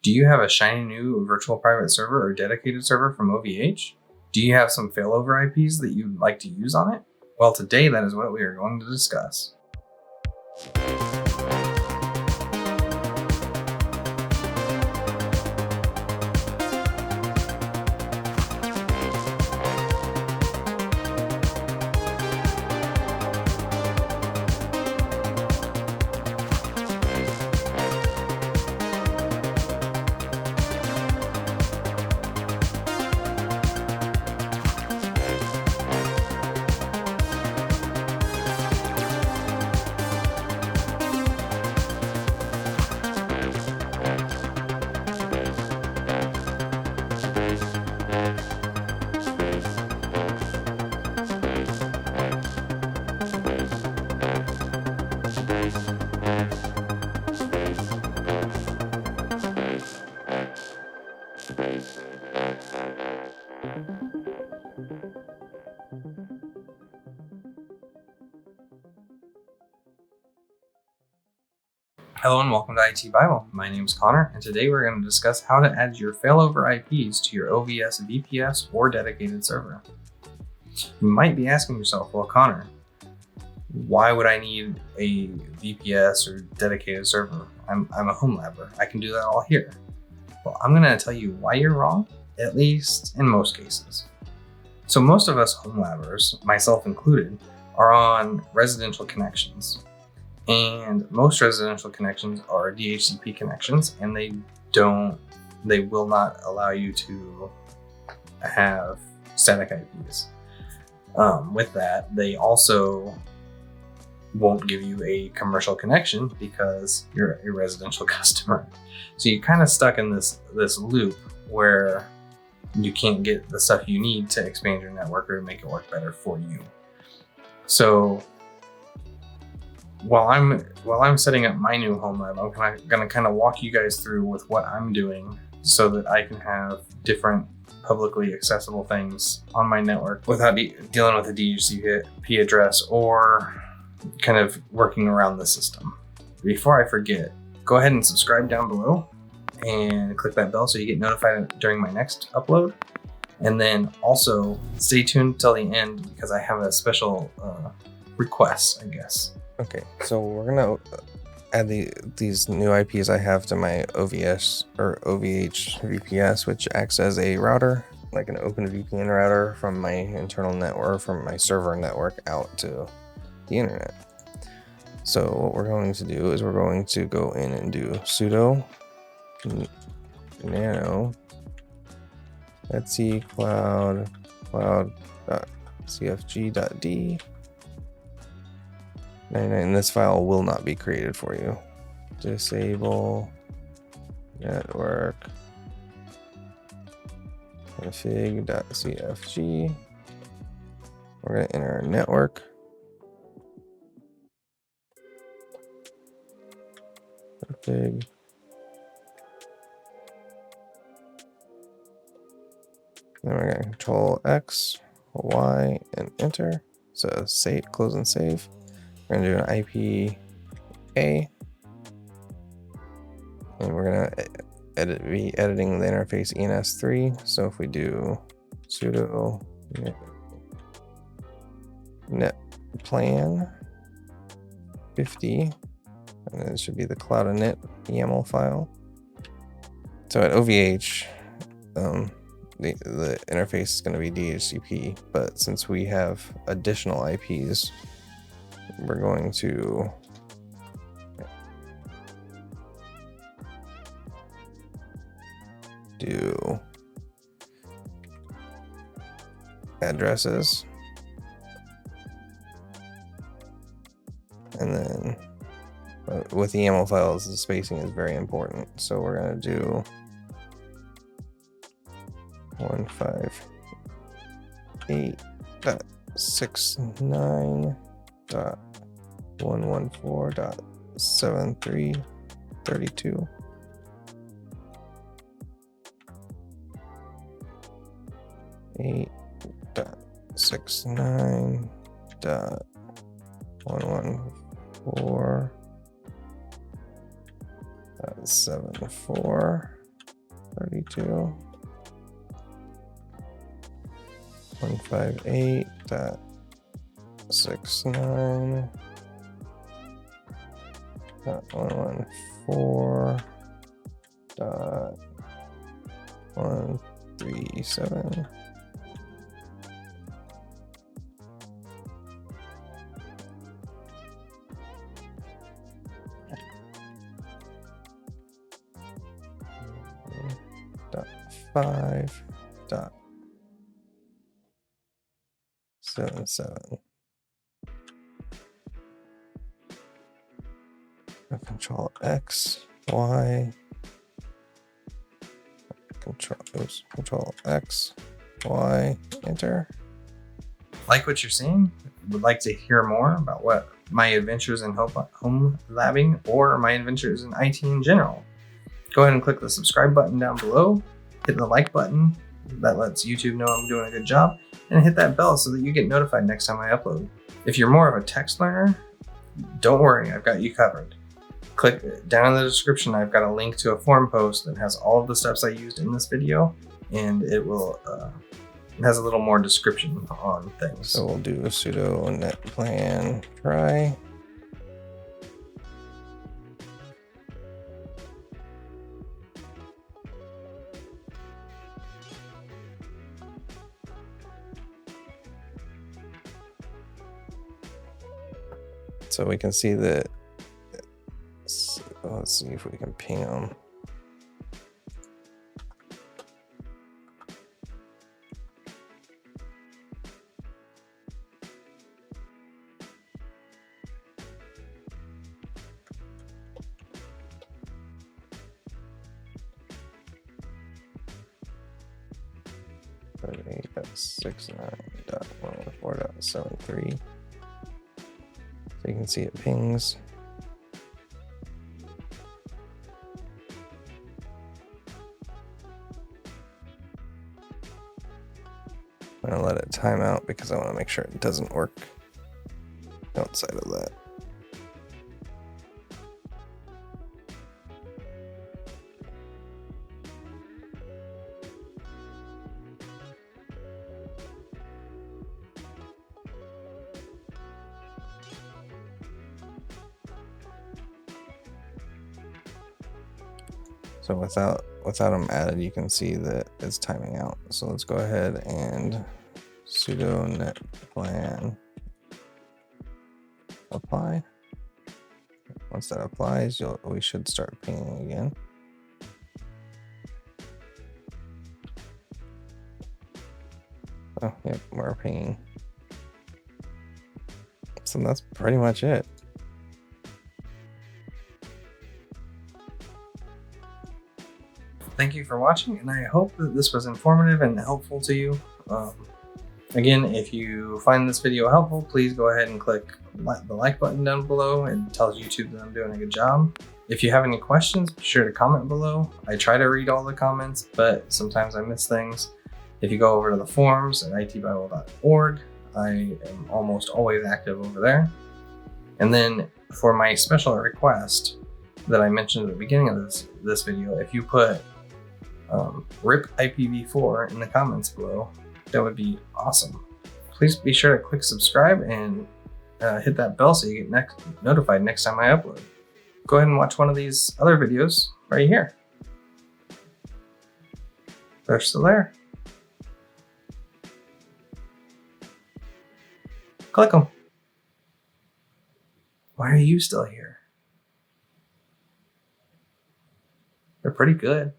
Do you have a shiny new virtual private server or dedicated server from OVH? Do you have some failover IPs that you'd like to use on it? Well, today that is what we are going to discuss. Hello and welcome to IT Bible. My name is Connor, and today we're going to discuss how to add your failover IPs to your OVH VPS or dedicated server. You might be asking yourself, well, Connor, why would I need a VPS or dedicated server? I'm a home labber. I can do that all here. Well, I'm going to tell you why you're wrong, at least in most cases. So most of us home labbers, myself included, are on residential connections. And most residential connections are DHCP connections, and they will not allow you to have static IPs. With that, they also won't give you a commercial connection because you're a residential customer. So you're kind of stuck in this loop where you can't get the stuff you need to expand your network or to make it work better for you. So while I'm setting up my new home lab, I'm gonna kind of walk you guys through with what I'm doing so that I can have different publicly accessible things on my network without dealing with a DHCP address or kind of working around the system. Before I forget, go ahead and subscribe down below and click that bell so you get notified during my next upload. And then also stay tuned till the end because I have a special request, I guess. Okay, so we're gonna add these new IPs I have to my OVS or OVH VPS, which acts as a router, like an open VPN router from my internal network, from my server network out to the internet. So what we're going to do is we're going to go in and do sudo nano etc cloud.cfg.d. And this file will not be created for you. Disable network config.cfg. We're going to enter our network. Config. Then we're going to control X, Y, and enter. So save, close and save. We're going to do an IP A, and we're going to be editing the interface ENS3. So if we do sudo net plan 50, and then it should be the cloud init YAML file. So at OVH, the interface is going to be DHCP, but since we have additional IPs, we're going to do addresses, and then with the YAML files, the spacing is very important. So we're going to do 158.69.114.7332. Eight dot 69.114.74 32. 158.69.114.137. .5.77. Control X, Y. Control X, Y, enter. Like what you're seeing? Would like to hear more about what my adventures in home labbing or my adventures in IT in general? Go ahead and click the subscribe button down below, hit the like button, that lets YouTube know I'm doing a good job, and hit that bell so that you get notified next time I upload. If you're more of a text learner, don't worry, I've got you covered. Click down in the description, I've got a link to a forum post that has all of the steps I used in this video, and it will it has a little more description on things. So we'll do a sudo netplan try. So we can see that. Let's see if we can ping them. .69.114.73. So you can see it pings. I'm gonna let it time out because I want to make sure it doesn't work outside of that. So without them added, you can see that it's timing out. So let's go ahead and sudo netplan apply. Once that applies, we should start pinging again. Oh, yep, we're pinging. So that's pretty much it. Thank you for watching, and I hope that this was informative and helpful to you. Again, if you find this video helpful, please go ahead and click the like button down below. It tells YouTube that I'm doing a good job. If you have any questions, be sure to comment below. I try to read all the comments, but sometimes I miss things. If you go over to the forums at itbible.org, I am almost always active over there. And then for my special request that I mentioned at the beginning of this video, if you put RIP IPv4 in the comments below, that would be awesome. Please be sure to click subscribe and hit that bell so you get notified next time I upload. Go ahead and watch one of these other videos right here. They're still there. Click them. Why are you still here? They're pretty good.